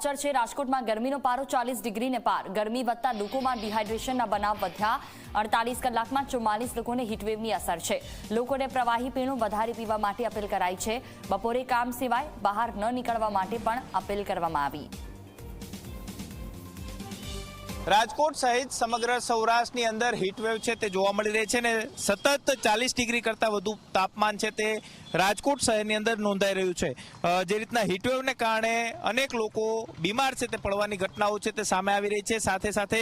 સમાચાર છે રાજકોટમાં ગરમીનો પારો 40 ડિગ્રીને પાર ગરમી વધતા લોકોમાં ડિહાઇડ્રેશનના બનાવ વધ્યા 48 કલાકમાં 44 લોકોને હીટવેવની અસર છે લોકોને પ્રવાહી પીણું વધારે પીવા માટે અપીલ કરાઈ છે બપોરે કામ સિવાય બહાર ન નીકળવા માટે પણ અપીલ કરવામાં આવી રાજકોટ સહિત સમગ્ર સૌરાષ્ટ્રની અંદર હીટવેવ છે તે જોવા મળી રહી છે ને સતત 40 ડિગ્રી કરતાં વધુ તાપમાન છે તે રાજકોટ શહેરની અંદર નોંધાઈ રહ્યું છે જે રીતના હીટવેવને કારણે અનેક લોકો બીમાર છે તે પડવાની ઘટનાઓ છે તે સામે આવી રહી છે સાથે સાથે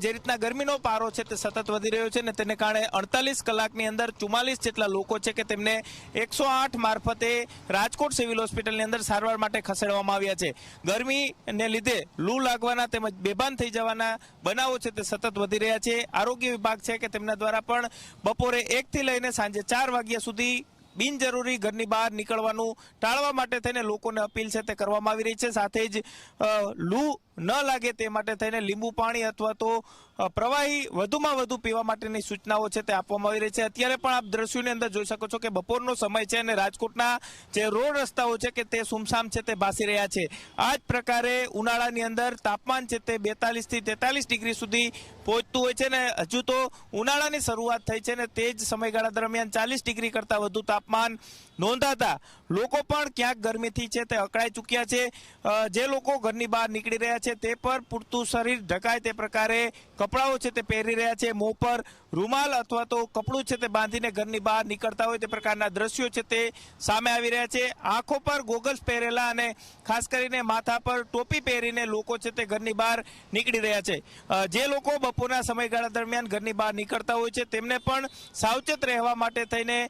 જે રીતના ગરમીનો પારો છે તે સતત વધી રહ્યો છે ને તેને કારણે 48 કલાકની અંદર 44 જેટલા લોકો છે કે તેમને 108 મારફતે રાજકોટ સિવિલ હોસ્પિટલની અંદર સારવાર માટે ખસેડવામાં આવ્યા છે ગરમીને લીધે લૂ લાગવાના તેમજ બેભાન થઈ જવાના બનાવો છે તે સતત વધી રહ્યા છે આરોગ્ય વિભાગ છે કે તેમના દ્વારા પણ બપોરે 1 થી લઈને સાંજે 4 વાગ્યા સુધી બિનજરૂરી ઘરની બહાર નીકળવાનું ટાળવા માટે થઈને લોકોને અપીલ છે તે કરવામાં આવી રહી છે સાથે જ લૂ ન લાગે તે માટે થઈને લીંબુ પાણી અથવા તો પ્રવાહી વધુમાં વધુ પીવા માટેની સૂચનાઓ છે તે આપવામાં આવી રહી છે અત્યારે પણ આપ દ્રશ્યોની અંદર જોઈ શકો છો કે બપોરનો સમય છે અને રાજકોટના જે રોડ રસ્તાઓ છે કે તે સુમસામ છે તે ભાસી રહ્યા છે આ જ પ્રકારે ઉનાળાની અંદર તાપમાન છે તે 42 થી 43 ડિગ્રી સુધી પહોંચતું હોય છે ને હજુ તો ઉનાળાની શરૂઆત થઈ છે ને તે જ સમયગાળા દરમિયાન 40 ડિગ્રી કરતાં વધુ તાપમાન નોંધાતા લોકો પણ ક્યાંક ગરમીથી છે તે અકળાઈ ચૂક્યા છે જે લોકો ઘરની બહાર નીકળી રહ્યા છે તે પર પૂરતું શરીર ઢકાય તે પ્રકારે કપડાઓ છે તે પહેરી રહ્યા છે મોં પર રૂમાલ અથવા તો કપડું છે તે બાંધીને ઘરની બહાર નીકળતા હોય તે પ્રકારના દ્રશ્યો છે તે સામે આવી રહ્યા છે આંખો પર ગોગલ્સ પહેરેલા અને ખાસ કરીને માથા પર ટોપી પહેરીને લોકો છે તે ઘરની બહાર નીકળી રહ્યા છે જે લોકો બપોરના સમયગાળા દરમિયાન ઘરની બહાર નીકળતા હોય છે તેમને પણ સાવચેત રહેવા માટે થઈને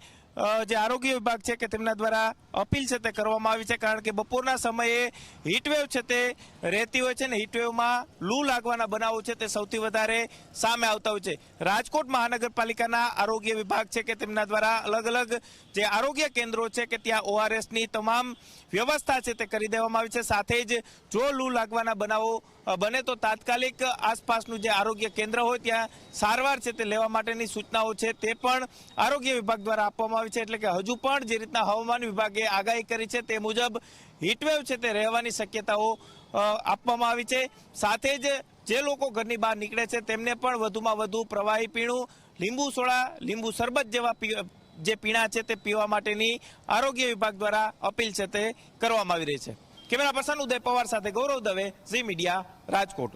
જે આરોગ્ય વિભાગ છે કે તેમના દ્વારા અપીલ છે તે કરવામાં આવી છે કારણ કે બપોરના સમયે હીટવેવ છે તે રહેતી હોય છે ને હીટવેવમાં લૂ લાગવાના બનાવો છે તે સૌથી વધારે સામે આવતા હોય છે રાજકોટ મહાનગરપાલિકાના આરોગ્ય વિભાગ છે કે તેમના દ્વારા અલગ અલગ જે આરોગ્ય કેન્દ્રો છે કે ત્યાં ORSની તમામ વ્યવસ્થા છે તે કરી દેવામાં આવી છે સાથે જ જો લૂ લાગવાના બનાવો બને તો તાત્કાલિક આસપાસનું જે આરોગ્ય કેન્દ્ર હોય ત્યાં સારવાર છે તે લેવા માટેની સૂચનાઓ છે તે પણ આરોગ્ય વિભાગ દ્વારા આપવામાં આવી છે એટલે કે હજુ પણ જે રીતના હવામાન વિભાગે આગાહી કરી છે તે મુજબ હીટવેવ છે તે રહેવાની શક્યતાઓ આપવામાં આવી છે સાથે જ જે લોકો ઘરની બહાર નીકળે છે તેમને પણ વધુમાં વધુ પ્રવાહી પીણું લીંબુ સોડા લીંબુ શરબત જેવા જે પીણા છે તે પીવા માટેની આરોગ્ય વિભાગ દ્વારા અપીલ છે તે કરવામાં આવી રહી છે કેમેરા પર્સન ઉદય પવાર સાથે ગૌરવ દવે ઝી મીડિયા રાજકોટ